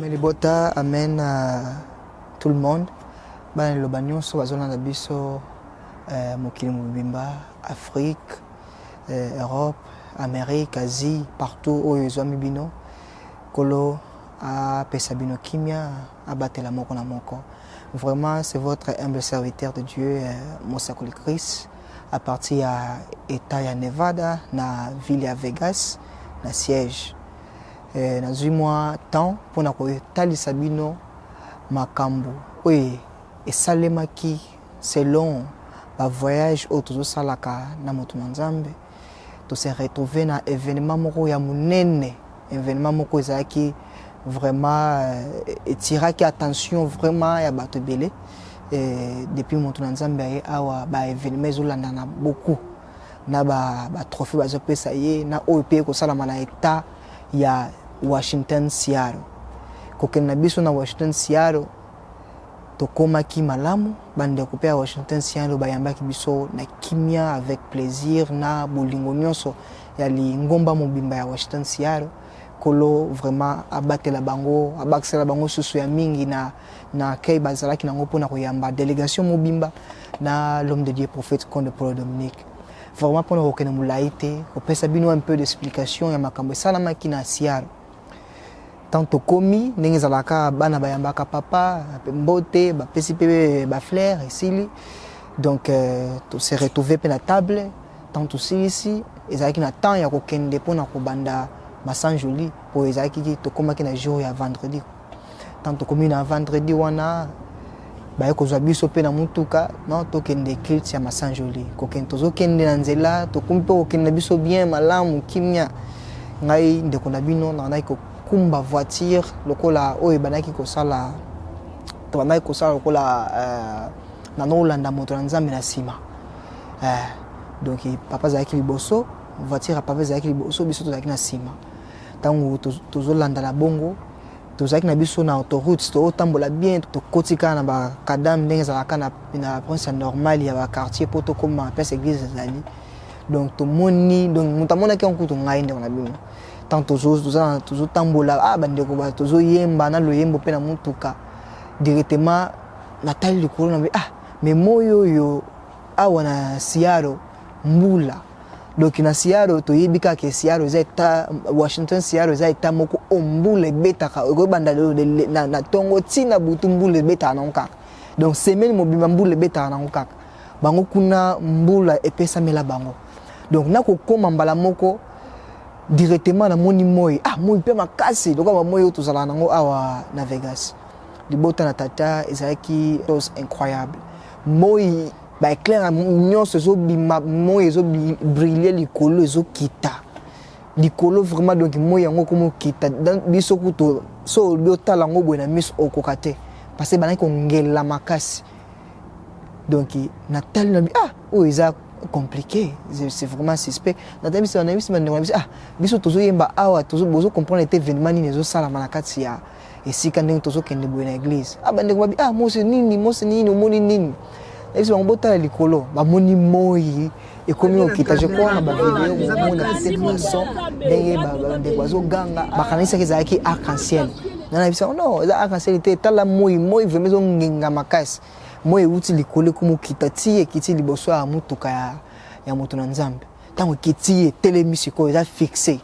Melibota amène tout le monde. Ban le bagnon so bazona na biso mokili mobimba, Afrique, Europe, Amérique, Asie, partout où ils ont mis bino. Kolo a pesabino kimia a batela moko na moko. Vraiment, c'est votre humble serviteur de Dieu, Moussa Koli Chris, à partir à État ya Nevada, na ville ya Vegas, na siège. Na 8 mois temps pour na ko talisa bino makambo. Oui, et salemaki selon le voyage au tozo salaka na moto nzambe. To se retrouver na événement moko ya munene, événement moko ezaki vraiment etiraki attention vraiment ya bato belé. Depuis moto nzambe awa ba événement ezolanda na beaucoup na ba trophée bazo pesa ye na OP ko salama na état ya Washington Seattle. Kokena biso na Washington Seattle tokomaki malamu bande kopea Washington Seattle bayambaki biso na kimia avec plaisir na bolingo nyonso ya lingomba mobimba ya Washington Seattle. Kolo vraiment abatela bango abakisela bango susu ya mingi na kei bazalaki nango pona koyamba délégation mobimba na l'homme de Dieu prophète Conde Paul Dominique. Vraiment pona kokena mulaite kopesa bino un peu d'explication ya makambo salamaki na Seattle. Tanto komi ndenge zalaka bana bayambaka papa mbote ba pesi pe ba flair esili. Donc to se retrouver pe na table tanto ici ezalaki na temps ya kokende pona kobanda Massan Joli pour ezalaki to komaki na jour ya vendredi. Tanto komi na vendredi wana ba ekozwa biso pe na mutuka non to kende kilt ya Massan Joli kokende tozo kende na nzela to kumpe kokende biso bien malamu kimia ngai ndeko na bino na ko kumba voiture lokola oyo banaki kosala to banaki kosala lokola na Nolanda moto na nzambe na sima. Donc papa zaki liboso voiture papa zaki liboso biso to zaki na sima. Tango tozolanda na bongo tozaki na biso na autoroute to tambola bien to kotika na ba kadam ndenge zalaka na prince normal ya ba quartier poto comme place église zali. Donc to moni donc mutamona ki onkutu ngai ndeko na bino. Tant toujours tambola bandeko ba tozo yemba na loyembo pe na mutuka directement natali likolo na mais moyo yo awa na Seattle mbula. Donc na Seattle to yebika ke Seattle za Washington Seattle za eta moko ombule betaka ko banda na tongo tina butu mbule beta na nkaka. Donc semaine mobimba mbule beta na nkaka bango kuna mbula epesa mela bango. Donc na ko koma mbala moko directement na moni moi moi pe makasi donc ba moi to zala nango awa na Vegas libota na tata ezaki chose incroyable moi ba éclair nyonso zo bima moi zo briller likolo zo kita likolo vraiment donc moi yango komo kita biso kuto so biota lango bona miss okokate parce que banaki ngela makasi donc natal na eza compliqué, c'est vraiment suspect. Nathalie on a vu biso tozo yemba awa tozo bozo comprendre cet événement ni nezo sala manakati ya et si quand tozo kende bo na église bande ko mo se nini omoni nini et on bota likolo ba moni moi et comme okita je crois na ba vidéo mo na cette façon ndenge ba ndeko bazo ganga ba kanisa kezaki arc-en-ciel na biso non za arc-en-ciel était tala moi vraiment zo ngenga makasi moi uti likolo comme kita tie kiti liboso ya mutuka ya moto na nzambe tango kiti telemisi ko eza fixé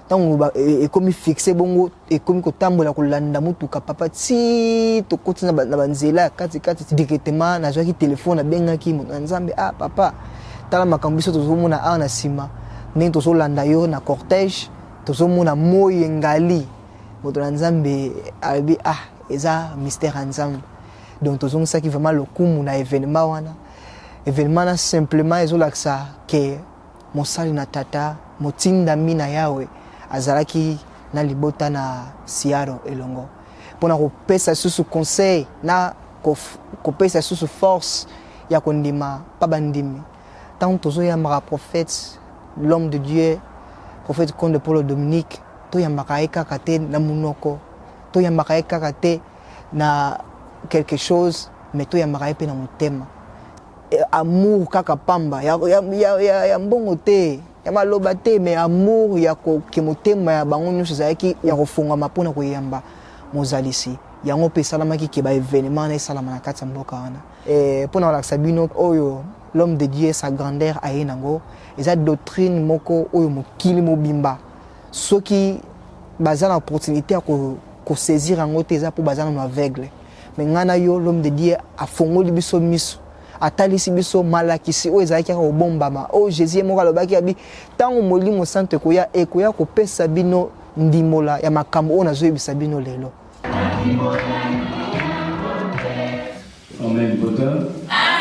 tango ekomi fixé bongo ekomi ko tambola kolanda mutuka papa ti to kotina na banzela kati directement na zwaki téléphone abengaki moto na nzambe papa tala makambo biso tozomona na sima ndenge tozolanda yo na cortège tozomona moyi ngali moto na nzambe albi eza mystère ya nzambe. Donc tout ça qui vraiment le coup na événement wana événement na simplement ezolaksa ke mosali na tata motinda mina yawe azalaki na libota na Seattle elongo pona ko pesa susu conseil na ko pesa susu force ya kondima pa bandimi tant tozo ya mara prophète l'homme de Dieu prophète Conde Paul Dominique to ya makaika kate na munoko to ya makaika kate na quelque chose mais to ya maraye pe na motema amour kaka pamba ya mbongo te ya maloba te mais amour ya ko ke motema ya bango nyonso zaki ya kofunga mapona koyamba mozalisi yango pe salamaki ke ba événement na salama na kati mboka wana pona la sabino oyo l'homme de Dieu sa grandeur ayenango eza doctrine moko oyo mokili mobimba soki bazana opportunité ko saisir yango te eza pour bazana no aveugle mais ngana yo l'homme de Dieu afongoli biso miso atalisi biso malakisi oyo ezalaki kaka obombama oyo Jésus moko alobaki abi tango molimo sante koya ekoya kopesa bino ndimola ya makambo oyo nazoyebisa bino lelo. Amen, Bota. Amen.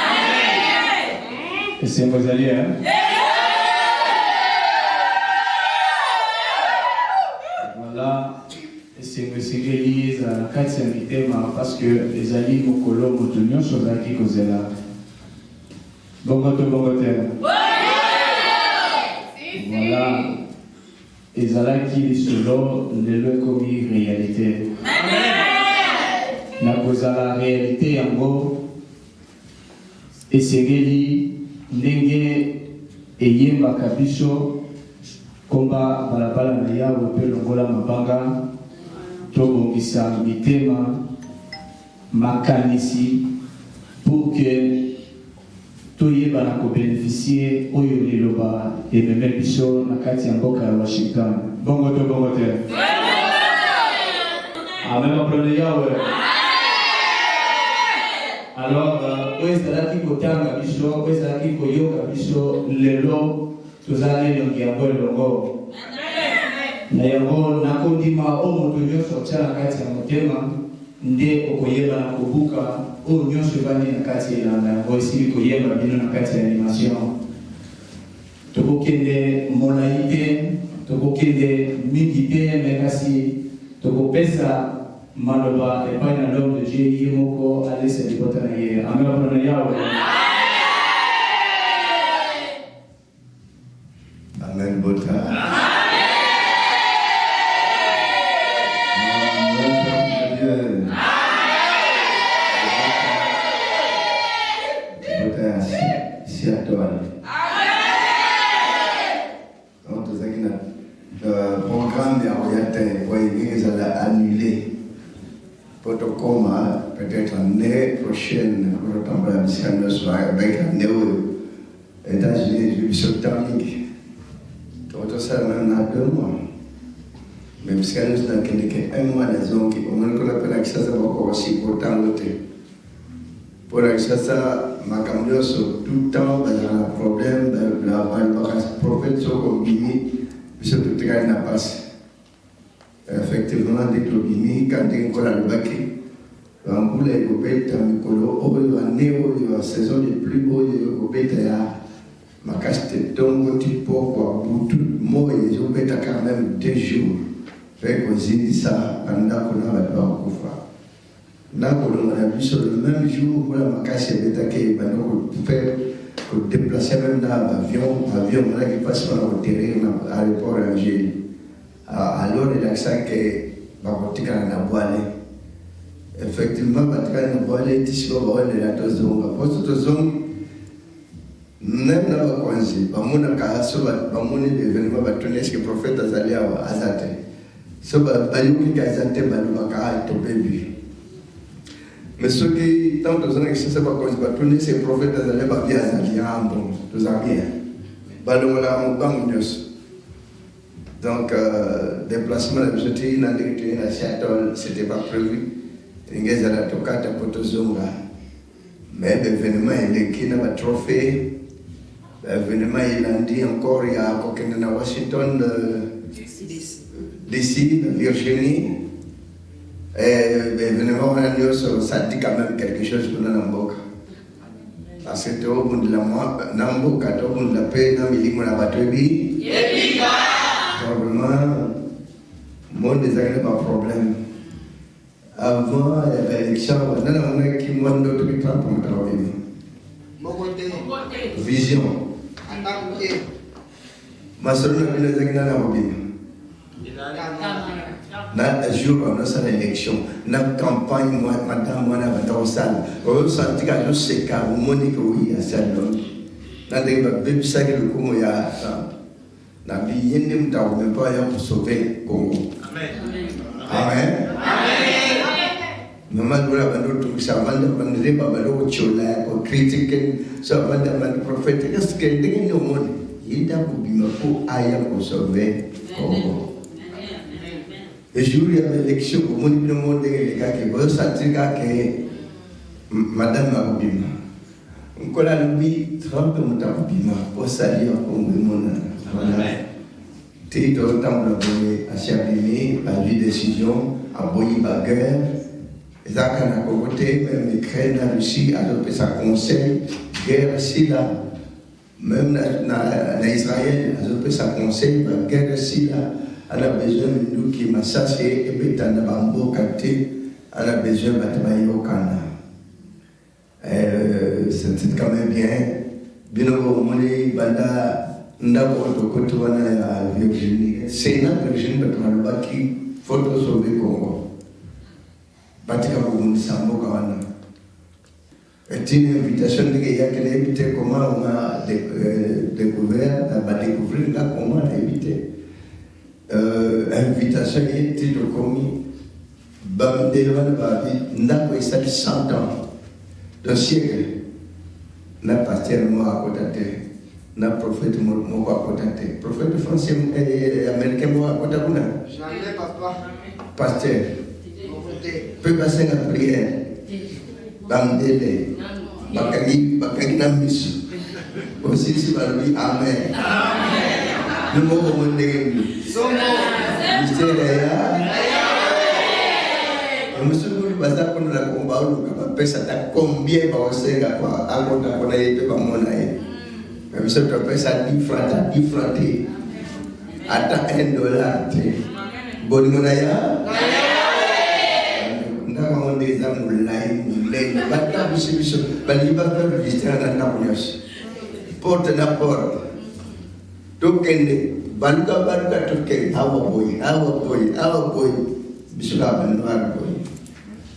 Et c'est vos alliés, hein? Voilà. Et c'est monsieur Élise à la 4e thème parce que les alliés Mokolo Motunio sont acquis aux élèves. Bongoto. Voilà. Et Zalaki les solo ne le commis réalité. Na kozala réalité yango esengeli ndenge eyembaka biso komba balabala na yawe mpe longola mabanga tobongisa mitema makanisi pour que toyeba na kobénéficie oyo liloba ememe biso na kati ya mboka ya Washington. Bongo te. Amen, apprenez Yahweh. Alors, ezalaki kotanga biso, ezalaki koyoka biso lelo tozali longiango elongo. Na yango nakondima o moto nyonso atia na kati ya motema nde okoyeba na kobuka oyo nyonso evandi na kati ya yango esili koyeba bino na kati ya animation. Tokokende molai te, tokokende mingi te, me kasi tokopesa maloba epai na l'homme de Dieu ye moko alesa libota na ye. Amen, apona Yahweh. Amen, Bota. Bota si à toi. Donc, le programme de Royauté, ils ont annulé. Protocoma, peut-être l'année prochaine, pour la mission de soir, avec l'année aux États-Unis, du septembre. Tout ça, même dans 2 mois. Même si nous avons un mois de zone, on a appelé que ça, ça va encore aussi pour tant d'autres. Pour que ça, ma caméra sur tout le temps, il y a un problème, la prophète sur le Guinée, puisque tout le monde n'a pas. Effectivement, dès que l'Obini, quand il y a encore le baquet, l'amboule est coupée, la saison des plus beaux est coupée, ma casse de tombe, type pour beaucoup de mots, et je vais quand même 2 jours. Fait qu'on dit ça pendant qu'on a la loi au Koufa. Là, on a vu sur le même jour, pour la casse est attaquée, on fait déplacer même dans l'avion, on a qui passe par le terrain à l'aéroport Angers. Alors, il a accès que Babotika na boile. Effectivement, Babotika na boile est ici au bord de la Tozonga. Pour cette zone, même dans le Kwanzi, Bamuna Kahaso, Bamuni événement, Batunes, que le prophète Azalia a Azate. So, Bayuki Kazate, Balubaka, Tobebi. Mais ceux qui, tant que vous avez essayé de Kwanzi, Batunes, que le prophète Azalia a bien Azalia, bon, tout ça bien. Balumala, on bang donc, déplacement de l'objectif dans le Seattle, ce n'était pas prévu. Il y a la tocata Potozonga. Mais l'événement, il y a un trophée. L'événement, il a dit encore, il y a à Washington, d'ici, de Virginie. Et l'événement, ça dit quand même quelque chose pour nous dans parce que tu as au bout de la mois, Namboka, tu as au bout de la paix, dans le milieu de la batterie. Probablement, le monde des années pas problème. Avant l'élection, on a qui m'a donné d'autres pour me travailler. Vision. Ma soeur n'a pas les années à jour, on a cette élection. La campagne, madame, moi, dans la salle. On sentit que je sais qu'à Monique, oui, à celle-là. Dans les bébés, ça, le coup, il y a. La vie, il n'y a pas de sauver le Congo. Amen. Amen. Amen. ça va demander babalo chola ko critiquer ça va demander prophète est-ce que ndenge no monde il t'a bima pour aya ko sauver Congo et jour il y avait l'élection au monde du monde les gars qui vont sentir que madame Mabima on a lui Trump Mabima pour saluer Congo mon voilà t'es dans le temps de à Chabimé à lui décision à boyi bagueur et ça quand à côté même l'Ukraine la Russie a adopté sa conseil guerre ici là même na Israël a adopté sa conseil guerre ici là on a besoin de nous qui massacre et bétana bambo kate on a besoin de bataille au Canada c'est quand même bien binogo moni banda ndako to wana ya Virginie c'est na Virginie batana baki photo sauver Congo batika kuundisa mboka wana une invitation de gars qui a évité comment on a découvert comment on a évité invitation qui était commis Bamdelwan Babi n'a pas eu 100 ans d'un siècle n'a pasteur moi à côté n'a prophète moi à côté prophète français et américain moi à côté Jamais papa. pasteur peut passer la prière Bamdele bakagi na misu aussi si balubi amen nous mots mon ndenge mystère ya musu basa kono la komba lu kapa pesa ta combien ba osenga kwa algonda kona yepe ba mona ye musu ta pesa 10 francs ata $1 te boni mona ya ndama onde za mulai mulai bata biso bali ba ba visiter na Naples porte na porte tokende baluka tokende awa boy biso ka banwa boy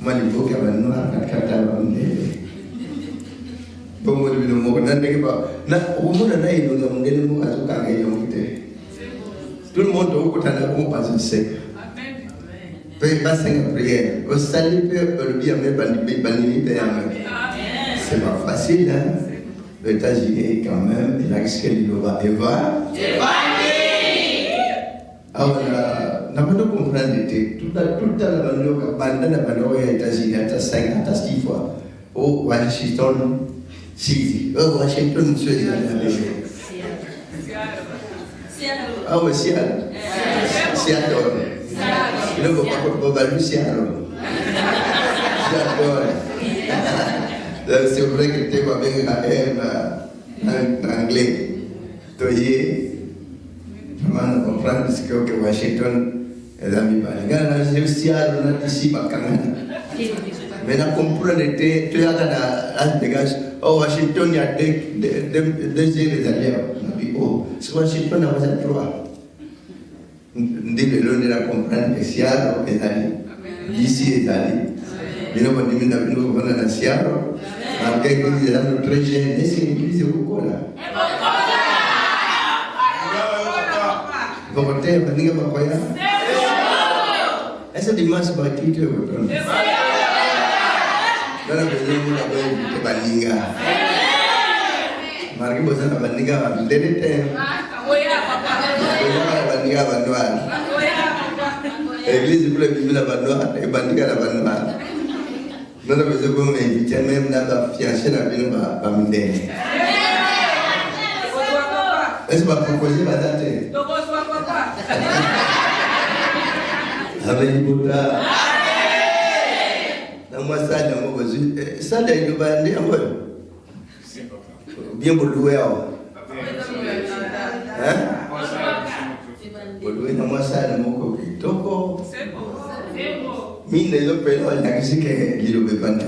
mali boka banwa kata bamde bomo de mo na ndenge ba na umuna na ino na mungene mo azuka ngayo mute tout le monde au côté na ko pas sec Père passer la prière. Au salut Père, le bien mais banini Père. C'est pas facile, hein. Les États-Unis quand même, il a risqué de l'Ova. Eva. Alors, n'a pas de comprendre tout la bande la bande aux États-Unis à 5 à 6 fois. Au Washington City. Au Washington, monsieur dit ah oui, Seattle. Il ne faut pas Seattle. C'est vrai que tu vas bien en anglais. Tu es vraiment comprendre ce que Washington est ami par les gars. C'est Seattle, on a ici, mais on comprend que tu as dans Vegas. Oh, Washington, il y a deux les alliés. Oh, c'est Washington, on va se trouver. Ndile lone la comprendre que Seattle est allé. D'ici est allé. Bino ba dimina bino ba na Seattle. Anche che gli danno 3 gene, si inglese ukola. Vote ba ninga ba koya. Esa dimas ba tite ba. Dala bele na ba ba ninga. Margi bosan ba ninga ba delete. Bandika bandoa. Église pour le la bandoa et bandika la bandoa. Nous avons besoin d'inviter même dans la fiancée la ville va me donner. Est-ce que va proposer ma date? Amen Bouddha. Dans moi ça dans moi ça dans le bandé en moi. Bien pour louer. Hein? Bolwe na mwasa na moko kitoko. Mimi ndio pelo alakisike lilo bepanda.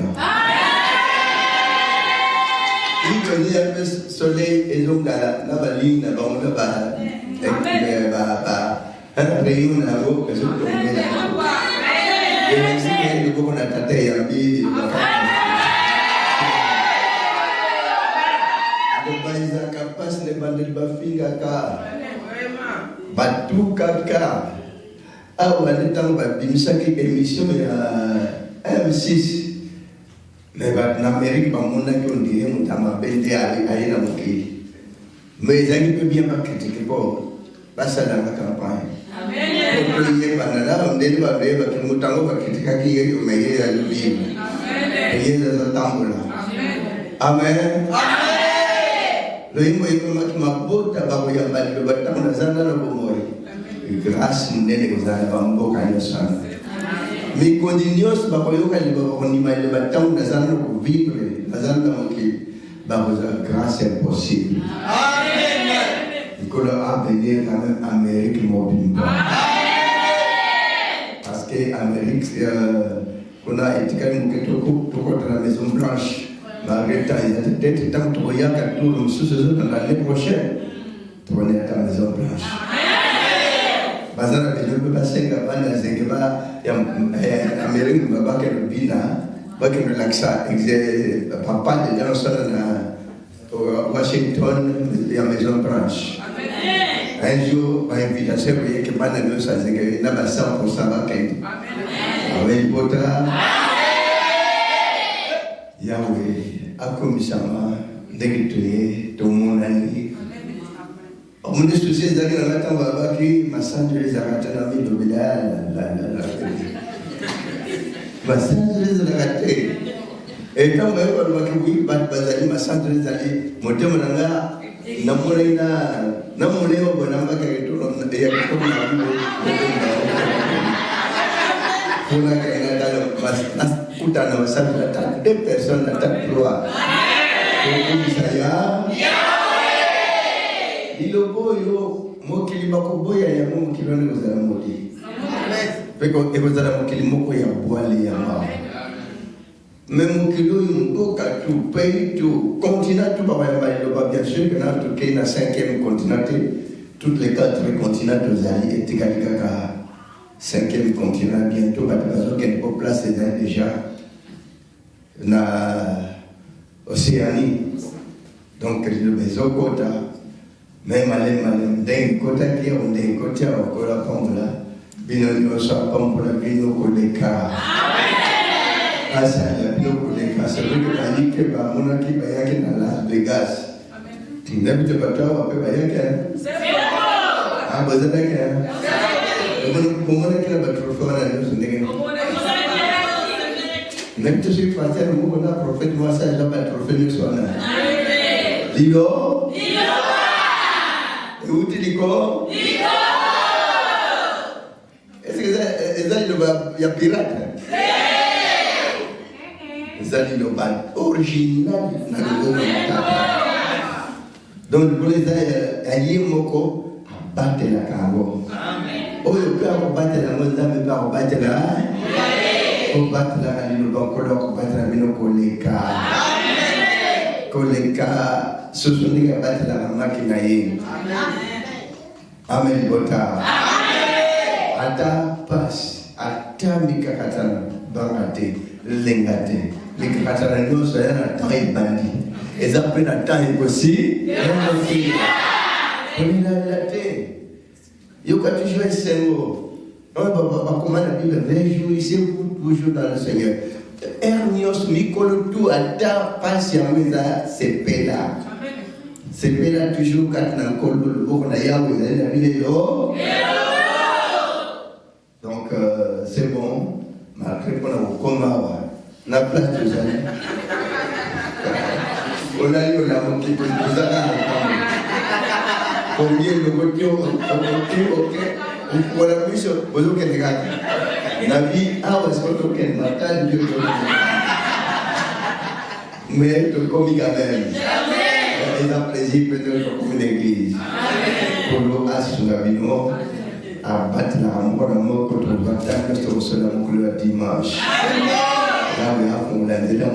Iko ni a soleil et donc na bali na ba na ba. Réunion na go que je connais. Et c'est que nous on a tâté ya bi. Baiza kapas ne bandel bafinga ka. Batu kaka. Awa ne tang ba bimisa ki émission ya M6. Mais en Amérique, on a dit que on a bendé à la moquée. Mais les amis peuvent bien pas critiquer pour pas ça dans la campagne. Amen. Pour que les gens on dit que nous avons critiqué qui est au meilleur à l'huile. Et il y a des tambours là. Amen. Le himo est ma botte à Baboya Bali, le bâtiment de Zana le Bomoy. Grâce à nous, nous avons beaucoup de sang. Mais continuons, Baboyoka, on y met le bâtiment de Zana pour vivre, la Zana qui, Baboya, grâce est possible. Nicolas a béni quand même Amérique mobile. Parce que l'Amérique, on a été quand même tout contre la Maison Blanche. Malgré ça, il y a peut-être tant de voyages qu'à tout le sous dans l'année prochaine. On est à la Maison Blanche. Bazar, je peux passer à la Zengeba, l'Amérique ne va pas qu'elle bina, pas qu'elle relaxa, papa de dans Washington, la Maison Blanche. Un jour, à invitation, vous voyez que Banano, ça c'est n'a pas 100% vacances. Avec Bota, Yahweh, Akomisama, Degitué, Tomonani. On me dit que ces années, on attend Baba qui m'a senti les aratanami de Bilal, m'a senti les aratanami. Et quand on va voir que oui, Bazali m'a senti les années, mon témoignage. Namoleo bonamba kaito ya kuna kaina dalo kutana wasabila tatu deux personnes na tatu trois saya iloboyo mokili bakoboya ya Mungu kilone kuzala modi peko ekozala mokili moko ya bwali ya mama. Même si nous tout pays, tout continent, tout bien sûr que nous sommes dans le 5e continent, tous les 4 continents étaient égal à 5e continent. Bientôt, nous avons une place déjà dans l'Océanie. Donc, le maison côté, même d'un côté qui est d'un côté, on a comme là, bien soit comme la bino coleka. Asa ya bloko de kasa biko kanike ba mona ki ba yake na Las Vegas. Tindabi te batawa pe ba yake. Ah bazata ke. Mona ki na batrofa na nyo sundenge. Même tu sais passer le mot na prophète moi ça la batrofa nyo sona. Lilo. Où tu liko? Est-ce que ça il y a pirate? Zali le bal original na le donc vous les alliés moko battre la kango oyo ka ko battre la moza me ba ko battre la ko battre la ni no ko ko battre la mino koleka so so ni ka battre la makina yi amen bota ata pas ata mikakatana bangate lengate les Catalans sont un temps bandit. Ils apprennent un temps aussi. On est là, la terre. Il y a toujours un symbole. Comment la Bible réjouissez-vous toujours dans le Seigneur. Ernios Mikolo tout à ta patience, c'est Péla. C'est Péla toujours quand on a collé le beau qu'on a Yahweh, la vie donc c'est bon, malgré qu'on a au coma. La place de Zane. On a eu la montée de Zane. Combien de voitures, ok. On a plus sur vos aucun gars. La vie, on se retrouve qu'elle matin, Dieu. Mais tout comme quand même. Et un plaisir peut-être comme une église. Pour nous, à ce rabino, à battre la mort contre le bataille, nous sommes sur la dimanche. Là, on a fait un